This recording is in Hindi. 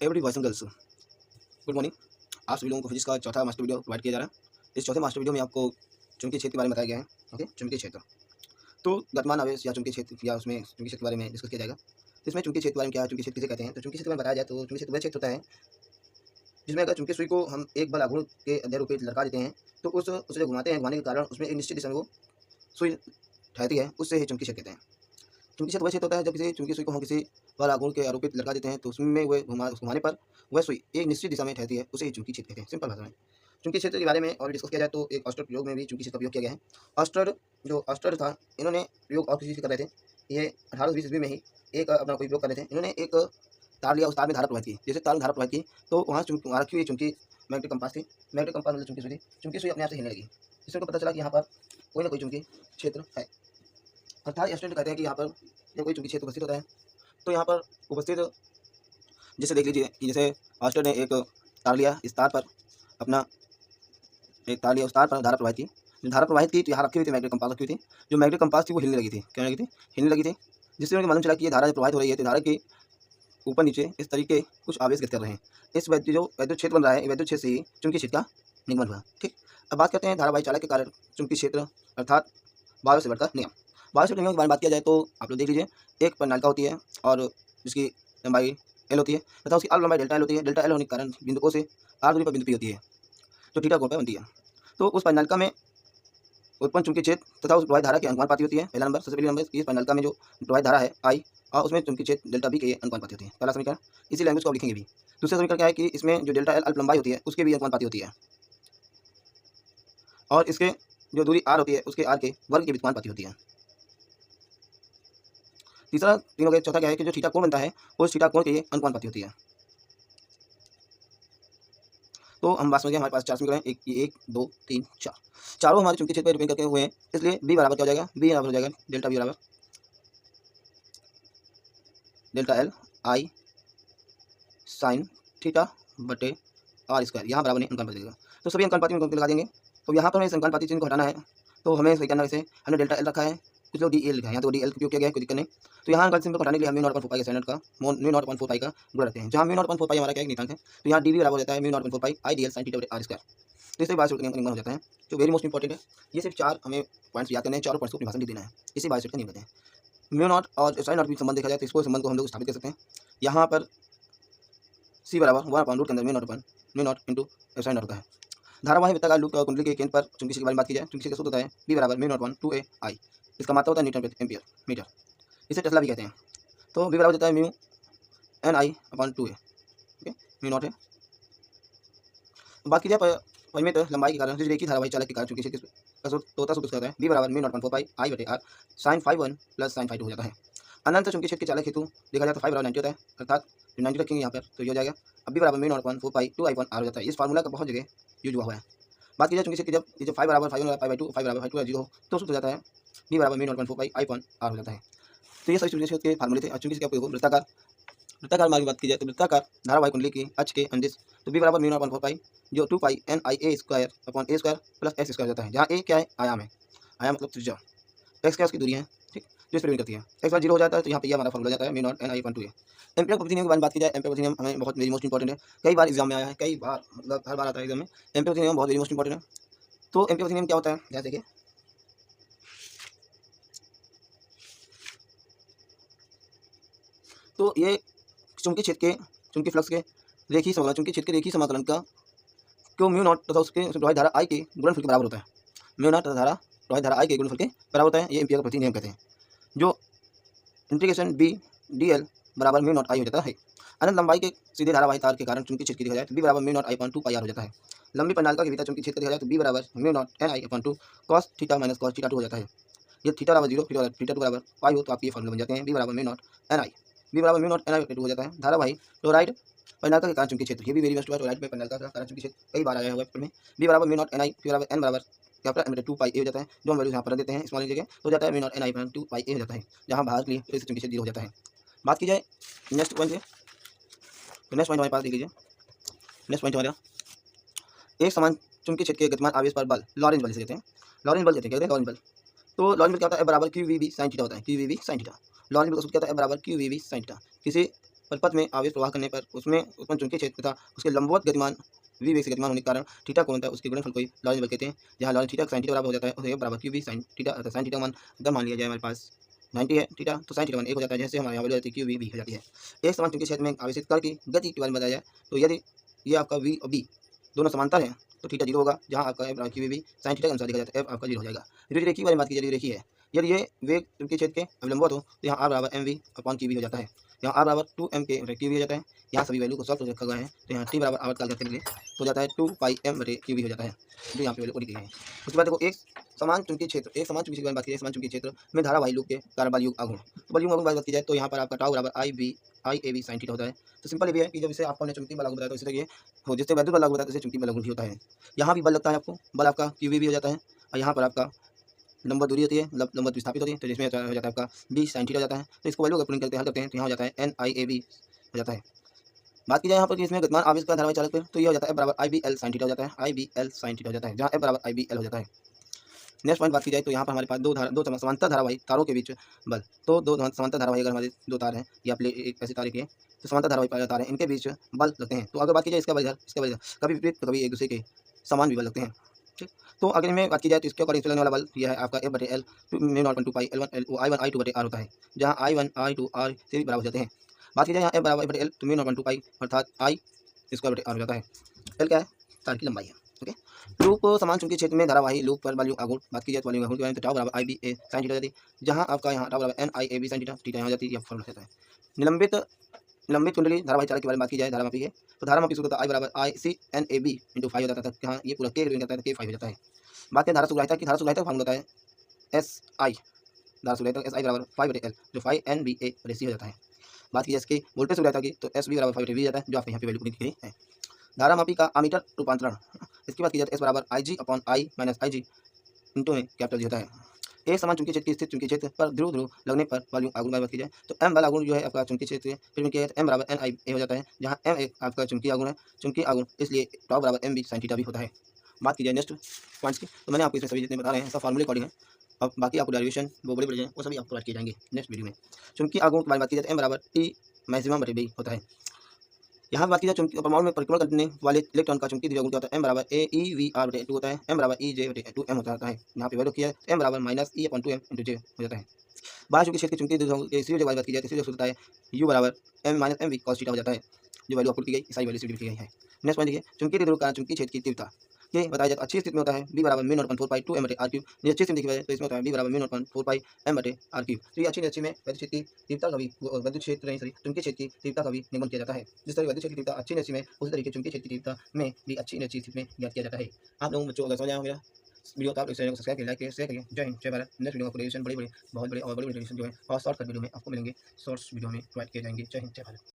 Every boys and girls, good morning. आप सभी लोगों को फिजिक्स का चौथा मास्टर वीडियो प्रोवाइड किया जा रहा है। इस चौथे मास्टर वीडियो में आपको चुंबकीय क्षेत्र के बारे में बताया गया है। ओके, चुंबकीय क्षेत्र तो गतिमान आवेश या चुंबकीय क्षेत्र या उसमें चुंबकीय क्षेत्र के बारे में डिस्कस किया जाएगा। तो इसमें चुंबकीय क्षेत्र के बारे में क्या है, चुंबकीय क्षेत्र किसे कहते हैं। तो चुंबकीय क्षेत्र में बताया जाए तो चुंबकीय क्षेत्र वह क्षेत्र होता है जिसमें अगर चुंबकीय सुई को हम एक बल आघूर्ण के अध्ययन रूप में लटका देते हैं तो उसे जो घुमाते हैं, घुमाने के कारण उसमें एक निश्चित दिशा में वो सुई ठहरती है, उससे ही चुंबकीय क्षेत्र कहते हैं। चुंबकीय क्षेत्र वह क्षेत्र होता है जब किसी चुंबकीय सुई को हम किसी बल आघूर्ण के आरोपित लटका देते हैं तो उसमें वह घुमाने पर वह सुई एक निश्चित दिशा में ठहरती है, उसे ही चुंबकीय क्षेत्र कहते हैं। सिंपल भाषा में चुंबकीय क्षेत्र के बारे में और डिस्कस किया जाए तो एक ऑस्टर प्रयोग में भी चुंबकीय क्षेत्र का प्रयोग किया गया है। ऑस्टर था, इन्होंने प्रयोग और किसी से कर रहे थे। ये 1820 ईस्वी में ही एक अपना कोई प्रयोग कर रहे थे। इन्होंने एक तार लिया, उस तार में धारा प्रवाहित की। जैसे तार में धारा प्रवाहित की तो वहाँ रखी हुई चुंबकीय मैग्नेटिक कंपास थी। मैग्नेटिक कंपास मतलब चुंबकीय सुई थी। चुंबकीय सुई अपने आप से हिलने लगी। इससे उनको पता चला कि यहाँ पर कोई ना कोई चुंबकीय क्षेत्र है। अर्थात स्टूडेंट कहते हैं कि यहाँ पर जब कोई चुंबकीय क्षेत्र उपस्थित होता है तो यहाँ पर उपस्थित, जैसे देख लीजिए कि जैसे ऑस्टर ने एक तार लिया, इस तार पर अपना एक तार लिया, उस तार पर धारा प्रवाहित की। जो धारा प्रवाहित की तो यहाँ रखी हुई थी मैग्नेटिक कंपास रखी हुई थी। जो मैग्नेटिक कंपास थी वो हिलने लगी थी। क्या लगी थी? हिलने लगी थी। जिससे उनको मालूम चला कि ये धारा प्रवाहित हो रही है तो धारा के ऊपर नीचे इस तरीके कुछ आवेश गिरते कर रहे हैं। इस वैद्युत क्षेत्र बन रहा है, वैद्युत क्षेत्र से ही चुंबकीय क्षेत्र का निगमन हुआ। ठीक, अब बात करते हैं धारावाही चालक के कारण चुंबकीय क्षेत्र अर्थात बायो-सेवर्ट का नियम। बायो-सेवर्ट नियम के बारे में बात किया जाए तो आप लोग देख लीजिए, एक परिनालिका होती है और जिसकी लंबाई एल होती है तथा उसकी लंबाई डेल्टा एल होती है। डेल्टा एल होने के कारण बिंदु ओ से आर दूरी पर बिंदु पी होती है जो थीटा कोण पर बनती है। तो उस परिनालिका में उत्पन्न चुंबकीय क्षेत्र तथा उस प्रवाहित धारा के अनुपाती होती है। पहला नंबर, सबसे पहले नंबर, इस परिनालिका में जो प्रवाहित धारा है आई और उसमें चुंबकीय क्षेत्र डेल्टा बी के अनुपाती होती है। पहला समीकरण, इसी लैंग्वेज को आप लिखेंगे भी। दूसरा समीकरण क्या है कि इसमें जो डेल्टा एल अल्प लंबाई होती है उसके भी अनुपाती होती है और इसके जो दूरी आर होती है उसके आर के वर्ग की अनुपाती होती है। तीसरा तीनों का चौथा क्या है कि जो थीटा कोण बनता है उस थीटा कोण के अनुपाती होती है। तो हम बात समझिए, हमारे पास चार समीकरण, एक दो तीन चार, चारों हमारे चुंबकीय क्षेत्र पर डिपेंड करके हुए हैं। इसलिए बी बराबर क्या हो जाएगा, बी बराबर हो जाएगा डेल्टा बी बराबर delta L I sine theta बटे आर स्क्वायर, यहाँ बराबर नहीं अनुपाती देगा। तो सभी अनुपाती में लगा देंगे। तो यहाँ पर हमें इस अनुपाती चिन्ह को हटाना है तो हमें सही करना है। इसे हमने डेल्टा एल रखा है, कुछ लोग डी एल लिखा है, यहाँ तो डी एल उपयोग किया गया है, कोई दिक्कत नहीं। तो यहाँ अंकल सिंपल हटाने के लिए हम म्यू नॉट अपॉन 4 पाई स्टैंडर्ड का म्यू नॉट अपॉन 4 पाई का गुणा रखते हैं। जहाँ म्यू नॉट अपॉन 4 पाई हमारा क्या है, निकालते हैं। तो यहाँ डी वी बराबर हो जाता है mu naught upon 4 pi I D L sine theta बटे आर स्क्वायर। तो इससे बायोसेवर्ट का नियम हो जाता है जो वेरी मोस्ट इंपॉर्टेंट है। ये सिर्फ चार हमें पॉइंट्स याद करने हैं, चारों पॉइंट्स को अपनी भाषा में देना है। इसी बायोसेवर्ट का नियम कहते हैं। म्यू नॉट और साइन नॉट भी संबंध देखा जाए तो इसको संबंध को हम लोग स्थापित कर सकते हैं। यहाँ पर सी बराबर 1 अपॉन रूट के अंदर mu naught into sine not होता है। धारावाही वृत्ताकार लूप कुंडली के केंद्र पर चुंबकीय क्षेत्र के बारे में बात की जाए, चुंबकीय क्षेत्र का सूत्र होता है बी बराबर म्यू नॉट अपॉन 2 ए आई। इसका मात्रा होता है न्यूटन प्रति एम्पियर मीटर, इसे टेस्ला भी कहते हैं। तो बी बराबर देता है म्यू एन आई अपॉन 2 ए, ओके, म्यू नॉट है। बात की जाए परिमित लंबाई के कारण रेखीय धारावाही चालक के कारण चुंबकीय क्षेत्र का सूत्र होता है बी बराबर mu naught upon 4 pi I बटे R sine phi 1 plus sine phi 2 हो जाता है। अनंत चुंबकीय क्षेत्र के चालक हेतु देखा जाए तो फाई बराबर 90 होता है, अर्थात 90 रखेंगे यहाँ पर तो ये हो जाएगा। अब बी बराबर mu naught upon 4 pi 2 I upon R हो जाता है। इस फार्मूला का बहुत जगह यूज हुआ है। बात की जाए चुंबकीय क्षेत्र की जब फाई बराबर फाई 1 पाई बाई 2 फाई बराबर फाई 2 0 तो सूत्र हो जाता है बी बराबर mu naught upon 4 pi I upon R हो जाता है। तो ये सभी चुंबकीय क्षेत्र के फार्मूले थे। और चुंबकीय क्षेत्र का वृत्ताकार वृत्ताकार मार्ग की बात की जाए तो वृत्ताकार धारावाही कुंडली की अक्ष के अंदिश तो बी बराबर म्यू नॉट अपॉन 4 पाई जो 2 पाई एन आई ए स्क्वायर अपॉन ए स्क्वायर प्लस एक्स स्क्वायर जाता है। जहाँ ए क्या है, आयाम है, आयाम मतलब त्रिज्या, एक्स क्या उसकी दूरी है, ठीक, जो इस पर करती है। एक्स बार 0 हो जाता है तो यहाँ पे ये हमारा फॉर्मूला जाता है म्यू नॉट एन आई अपॉन 2 ए। एम्पियर गति नियम के बारे में बात की जाए, एम्पियर गति नियम हमें बहुत वेरी मोस्ट इंपॉर्टेंट है। कई बार एग्जाम में आया है, कई बार मतलब हर बार आता है एग्जाम में। एम्पियर गति नियम बहुत वेरी मोस्ट इंपॉर्टेंट है। तो एम्पियर गति नियम क्या होता है, ध्यान देखिए। तो ये चुंबकीय क्षेत्र के चुंबकीय फ्लक्स के रेखीय समाकलन, चुंबकीय क्षेत्र के रेखीय समाकलन का क्यों म्यू नॉट तथा उसके प्रवाहित धारा आई के गुणनफल के बराबर होता है। म्यू नॉट तथा धारा प्रवाहित धारा आई के गुणनफल के बराबर होता है। ये एम्पियर का प्रति नियम कहते हैं, जो इंटीग्रेशन बी डी एल बराबर म्यू नॉट आई हो जाता है। अनंत लंबाई के सीधे धारावाही तार के कारण चुंबकीय क्षेत्र देखा जाए तो बी बराबर mu naught I upon 2 pi R हो जाता है। लंबी परिनालिका के भीतर चुंबकीय क्षेत्र देखा जाए तो बी बराबर म्यू नॉट एन आई upon 2 cos theta minus cos theta 2 हो जाता है। ये थीटा बराबर 0 थीटा 2 बराबर पाई हो तो आपके ये फॉर्मूले बन जाते हैं बी बराबर mu naught N I, B बराबर म्यू नॉट एन आई 2 हो जाता है। धारावाही क्लोराइड परिनालिका के कारण चुंबकीय क्षेत्र, ये भी वेरी मस्ट हुआ, क्लोराइड में परिनालिका का कारण चुंबकीय क्षेत्र कई बार आया हुआ है में। बी बराबर म्यू नॉट एन आई बराबर एन बराबर कैपिटल एन 2 पाई ए हो जाता है। जो हम वैल्यूज यहाँ पर देते हैं स्मॉल जगह तो जाता है म्यू नॉट एन आई 2 पाई ए हो जाता है, जहाँ बाहर के लिए तो इससे चुंबकीय क्षेत्र 0 हो जाता है। बात की जाए नेक्स्ट पॉइंट से, तो नेक्स्ट पॉइंट हमारे पास देख लीजिए। नेक्स्ट पॉइंट हमारा एक समान चुंबकीय क्षेत्र के गतिमान आवेश पर बल लॉरेंज बल से कहते हैं। लॉरेंज बल कहते हैं लॉरेंज बल। तो लॉरेंज बल क्या होता है, बराबर Q V B sine theta होता है, Q V B sine theta. Lorentz बल का सूत्र क्या होता है, बराबर Q V B sine theta. किसी परिपथ में आवेश प्रवाह करने पर उसमें उत्पन्न चुंबकीय क्षेत्र तथा उसके लंबवत गतिमान v वेग से गतिमान होने के कारण थीटा कोण होता है, उसके गुणनफल को ही लॉरेंट बल कहते हैं। जहाँ लॉरेंट थीटा साइन थीटा बराबर हो जाता है, उसे F बराबर QV साइन थीटा, अर्थात साइन थीटा मान अगर मान लिया जाए हमारे पास 90 है थीटा, तो साइन थीटा मान 1 हो जाता है, जैसे हमारे यहाँ वैल्यू आती है QV भी हो जाती है। एक समान चुंबकीय क्षेत्र में आवेशित कण की गति के बारे में बताया जाए तो यदि ये आपका V और B दोनों समांतर हैं तो थीटा 0 होगा, जहाँ आपका F बराबर QV भी साइन थीटा के अनुसार लिखा जाता है, F आपका 0 हो जाएगा। विपरीत रेखी के बारे में बात की जाए, रेखी है, यदि ये वेग चुंबकीय क्षेत्र के अवलंबवत हो तो यहाँ R बराबर MV अपॉन QV हो जाता है, यहाँ R बराबर 2m के QV हो जाता है। यहाँ सभी वैल्यू को सॉल्व कर रखा गया है, तो यहाँ T बराबर आवर्तकाल करने के लिए तो जाता है 2πm/QV हो जाता है, जो यहाँ पे वैल्यू लिखी गई है। उसके बाद देखो एक समान चुंबकीय क्षेत्र, एक समान चुंबकीय क्षेत्र की बात की जाए, समान चुंबकीय क्षेत्र में धारावाही लूप के कारण बल युग आघूर्ण, तो बल युग आघूर्ण बात की जाए तो यहाँ पर आपका टाउ बराबर IAB साइन थीटा होता है। तो सिंपल ये भी है कि जब इसे आपको चुंबकीय बल आघूर्ण बताया तो इसी तरह ये हो, जिससे वैद्युत बल आघूर्ण बताया तो इसे चुंबकीय बल आघूर्ण भी होता है। यहाँ भी बल लगता है आपको, बल आपका QV भी हो जाता है, और यहाँ पर आपका लंबवत दूरी होती है, लंबवत विस्थापित होती है, तो जिसमें हो जाता है आपका B साइन थीटा हो जाता है। तो इसको वैल्यू अगर करते हल करते हैं तो यहाँ हो जाता है NIAB हो जाता है। बात की जाए यहाँ पर कि इसमें गतिमान आवेश का धारावाही चालक पे तो ये हो जाता है F बराबर IBL साइन थीटा हो जाता है, IBL साइन थीटा हो जाता है, जहाँ F बराबर IBL हो जाता है। नेक्स्ट पॉइंट बात की जाए तो यहाँ पर हमारे पास दो समांतर धारावाही तारों के बीच बल, तो दो समांतर धारावाही अगर हमारे दो तार हैं या प्ले एक ऐसी तार के तो समांतर धारावाही तार हैं, इनके बीच बल लगते हैं। तो अगर बात की जाए इसका वजह कभी विपरीत कभी एक दूसरे के समान भी बल लगते हैं, ठीक। तो अगर इनमें बात की जाए तो इसके अकॉर्डिंग चलने वाला बल यह है आपका F/L μ0/2π I1I2/R होता है, जहाँ I1I2R से भी बराबर हो जाते हैं। बात की जाए यहाँ F बराबर F/L तो μ0/2π अर्थात I² हो जाता है। L क्या है? तार की लंबाई है, ओके। लूप समान चुंबकीय क्षेत्र में धारावाही लूप पर बल युग आघूर्ण, बात की जाए तो बल युग आघूर्ण के बारे में तो टाउ बराबर IBA साइन थीटा हो जाती है, जहाँ आपका यहाँ टाउ बराबर NIAB साइन थीटा, थीटा यहाँ हो जाती है, यह फॉर्मूला रहता है। निलंबित कुंडली धारावाही चालक के बारे में बात की जाए, धारामापी है, तो धारामापी सूत्र I बराबर ICNAB × 5 हो जाता है, यहाँ ये पूरा K जाता है तो K5 हो जाता है। बात करें धारा सुग्राहिता की, धारा सुग्राहिता का फॉर्मूला होता है SI, धारा सुग्राहिता SI बराबर 5/L जो 5NBA/C हो जाता है। बात की जाए इसकी वोल्टेज सुग्राहिता की तो SB बराबर 5/V जाता है, जो आपके यहाँ पे वैल्यू लिखी गई है। धारामापी का अमीटर रूपांतरण, इसकी बात की जाए तो S बराबर IG/I - IG इंटू में कैपिटल जी होता है। एक समान चुंबकीय क्षेत्र की स्थित चुंबकीय क्षेत्र पर ध्रुव लगने पर बल युग आघूर्ण की बात की जाए तो M बल आघूर्ण जो है आपका चुंबकीय क्षेत्र फिर में क्या है M बराबर NIA हो जाता है, जहाँ M एक आपका चुंबकीय आघूर्ण है, चुंबकीय आघूर्ण इसलिए टाउ बराबर MB साइन थीटा भी होता है। बात की जाए नेक्स्ट पॉइंट्स की, तो मैंने आपको इसमें सभी जितने बता रहे हैं सब फॉर्मूले अकॉर्डिंग है। अब बाकी आपको डेरिवेशन वो बड़े हैं वो सभी आपको प्रोवाइड किए जाएंगे नेक्स्ट वीडियो में। चुंबकीय आघूर्ण की बात की जाए M बराबर T मैक्सिमम/B होता है। यहाँ बात की जाए चुंबकीय परमाणु में परिक्रमण करने वाले इलेक्ट्रॉन का चुंबकीय द्रव्यमान होता है M बराबर AeVr/2 होता है, M बराबर EJ/2m होता है। यहाँ पे वैल्यू किया है M बराबर -E/2m × J हो जाता है। बाह्य चुंबकीय क्षेत्र के चुंबकीय द्रव्यमान के इसी बात की जाए तो इसी होता है U बराबर M - MV cos थीटा हो जाता है, जो वैल्यू आपको दी गई सारी वैल्यू दी गई है। नेक्स्ट पॉइंट देखिए चुंबकीय द्रव्य का चुंबकीय क्षेत्र की तीव्रता ये बताया जाए अच्छी स्थिति में होता है B बराबर μ0/4π 2m/r3, ये अच्छी स्थिति में तो इसमें होता है B बराबर μ0/4π m/r3। तो ये अच्छी नीचे में वैद्युत क्षेत्र की तीव्रता का भी वैद्युत क्षेत्र नहीं सॉरी चुंबकीय क्षेत्र की तीव्रता का भी निगमन किया जाता है। जिस तरह वैद्युत क्षेत्र की तीव्रता अच्छी नीचे में उसी तरीके चुंबकीय क्षेत्र की तीव्रता में भी अच्छी नीचे स्थिति में ज्ञात किया जाता है। आप लोगों बच्चों अगर समझ आया मेरा वीडियो तो आप इस चैनल को सब्सक्राइब करिए, लाइक करिए, शेयर करिए। जय हिंद, जय भारत। नेक्स्ट वीडियो में डेरिवेशन बड़े बहुत बड़े और बड़े डेरिवेशन जो है और शॉर्टकट वीडियो में आपको मिलेंगे, शॉर्ट्स वीडियो में प्रोवाइड किए जाएंगे। जय हिंद, जय भारत।